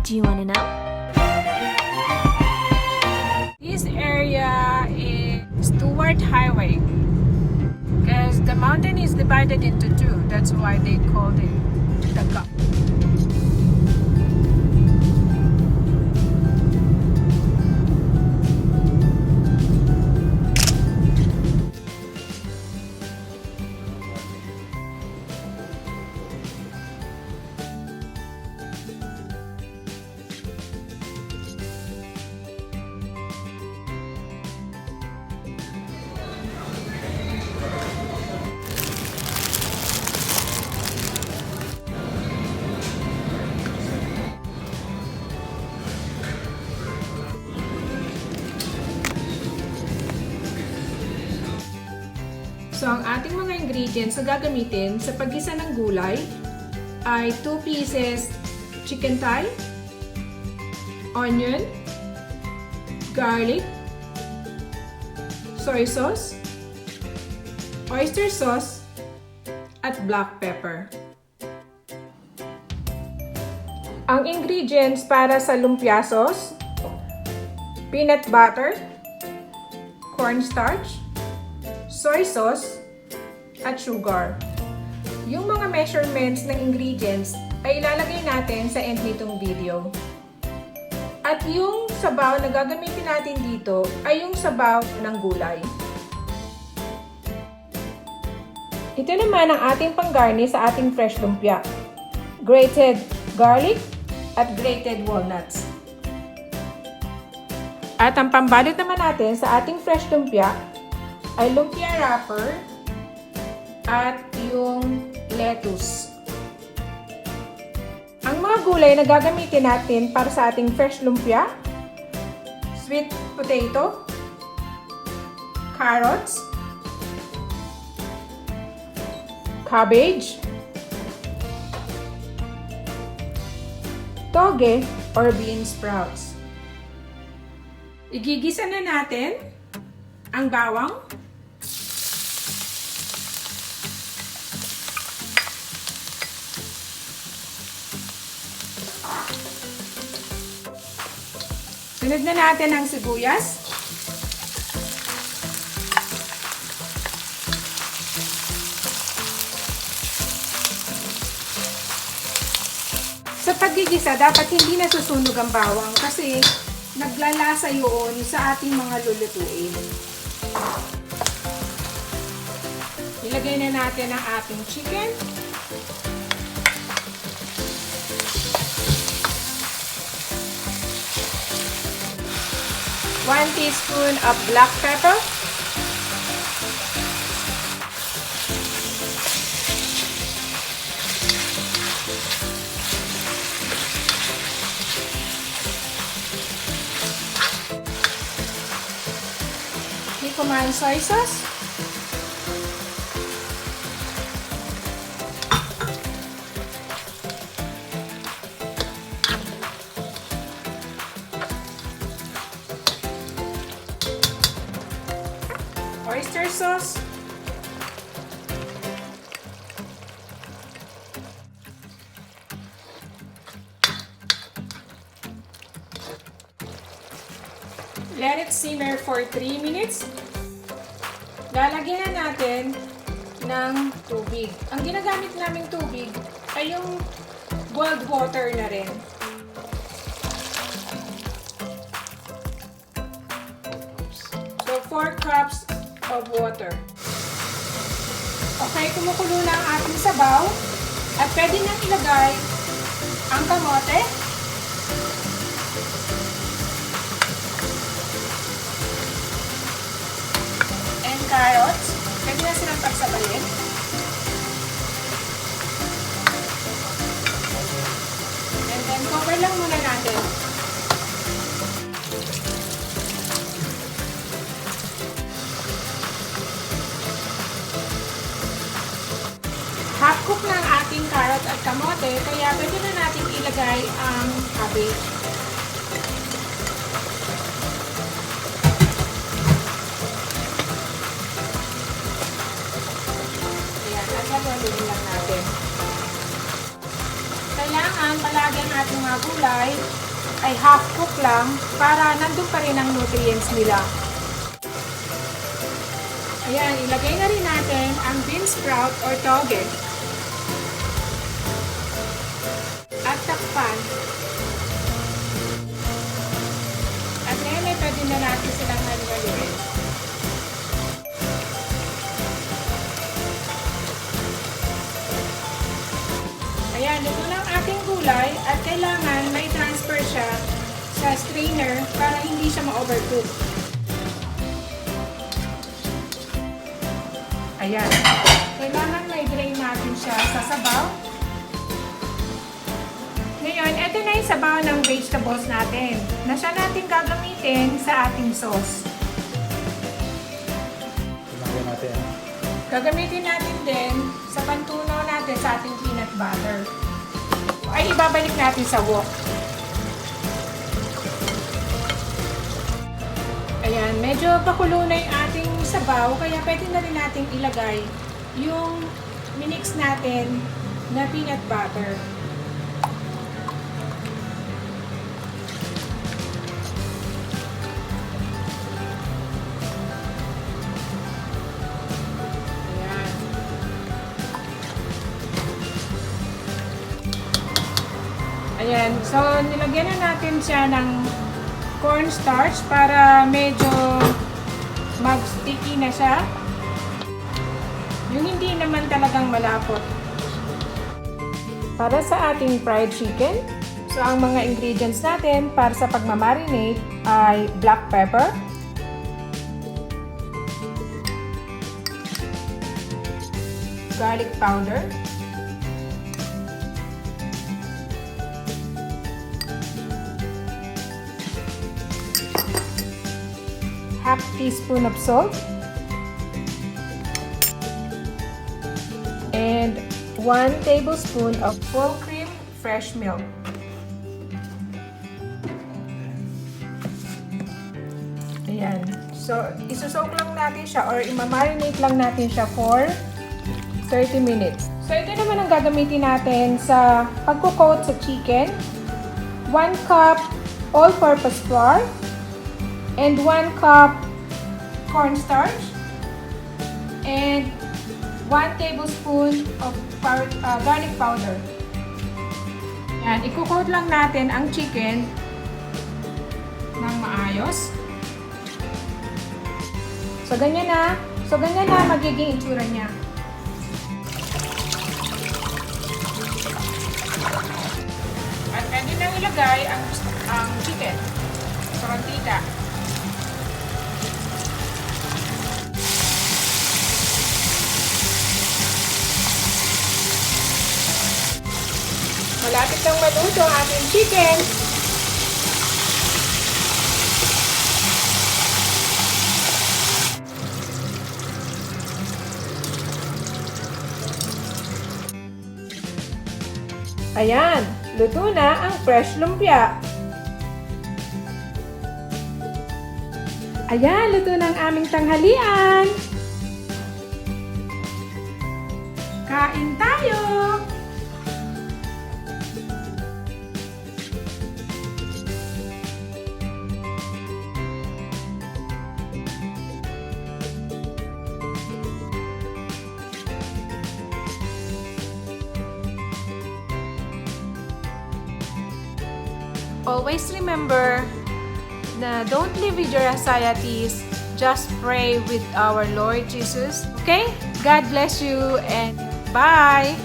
Do you want to know? This area is Stewart Highway because the mountain is divided into two. That's why they called it the Gap. So, ang ating mga ingredients na gagamitin sa paggisa ng gulay ay 2 pieces chicken thigh, onion, garlic, soy sauce, oyster sauce, at black pepper. Ang ingredients para sa lumpia sauce: peanut butter, cornstarch, soy sauce, at sugar. Yung mga measurements ng ingredients ay ilalagay natin sa end nitong video. At yung sabaw na gagamitin natin dito ay yung sabaw ng gulay. Ito naman ang ating panggarni sa ating fresh lumpia: grated garlic at grated walnuts. At ang pambalot naman natin sa ating fresh lumpia ay lumpia wrapper at yung lettuce. Ang mga gulay na gagamitin natin para sa ating fresh lumpia: sweet potato, carrots, cabbage, toge or bean sprouts. Igigisa na natin ang bawang, sunod na natin ang sibuyas, sa paggigisa dapat hindi nasusunog ang bawang kasi naglalasa yun sa ating mga lulutuin. Ilagay na natin ang ating chicken. One teaspoon of black pepper. Hikuman soy sauce. Oyster sauce, let it simmer for 3 minutes. Lalagyan na natin ng tubig. Ang ginagamit naming tubig ay yung boiled water na rin. So 4 cups of water. Okay, kumukulo na ang ating sabaw at pwede nang ilagay ang kamote, and carrots. Pwede na silang pagsabayin. And then cover lang muna natin. Half cook na ang ating carrot at kamote, kaya pwede na natin ilagay ang cabbage. Ayan, at haluin lang natin. Kailangan palagi ang ating mga gulay ay half cook lang para nandun pa rin ang nutrients nila. Ayan, ilagay na rin natin ang bean sprout or toge. At takpan. At ngayon ay pwede na natin silang haluin. Ayan, luto na ang ating gulay at kailangan may transfer siya sa strainer para hindi siya ma-overcook. Ayan. Kailangan may drain natin siya sa sabaw. Ngayon, ito na yung sabaw ng vegetables natin na siya natin gagamitin sa ating sauce. Gagamitin natin din sa pantunaw natin sa ating peanut butter. Ay ibabalik natin sa wok. Ayan, medyo pakulo na yung ating sabaw, kaya pwede na rin natin ilagay yung minix natin na peanut butter. Ayan, so nilagyan na natin siya ng cornstarch para medyo mag-sticky na siya. Yung hindi naman talagang malapot. Para sa ating fried chicken, so ang mga ingredients natin para sa pagmamarinate ay black pepper, garlic powder, half teaspoon of salt, and 1 tablespoon of full cream fresh milk. Ayan. So, isusok lang natin siya or imamarinate lang natin siya for 30 minutes. So, ito naman ang gagamitin natin sa pagko-coat sa chicken. 1 cup all-purpose flour, and 1 cup cornstarch, and 1 tablespoon of garlic powder. Yan, i-coat lang natin ang chicken ng maayos. So, ganyan na magiging itsura niya. At pwede nang ilagay ang chicken sa mantika. Malapit nang maluto ang ating chicken. Ayan, luto na ang fresh lumpia. Ayan, luto na ang aming tanghalian. Kain tayo! Always remember na don't live with your anxieties, just pray with our Lord Jesus. Okay? God bless you and bye!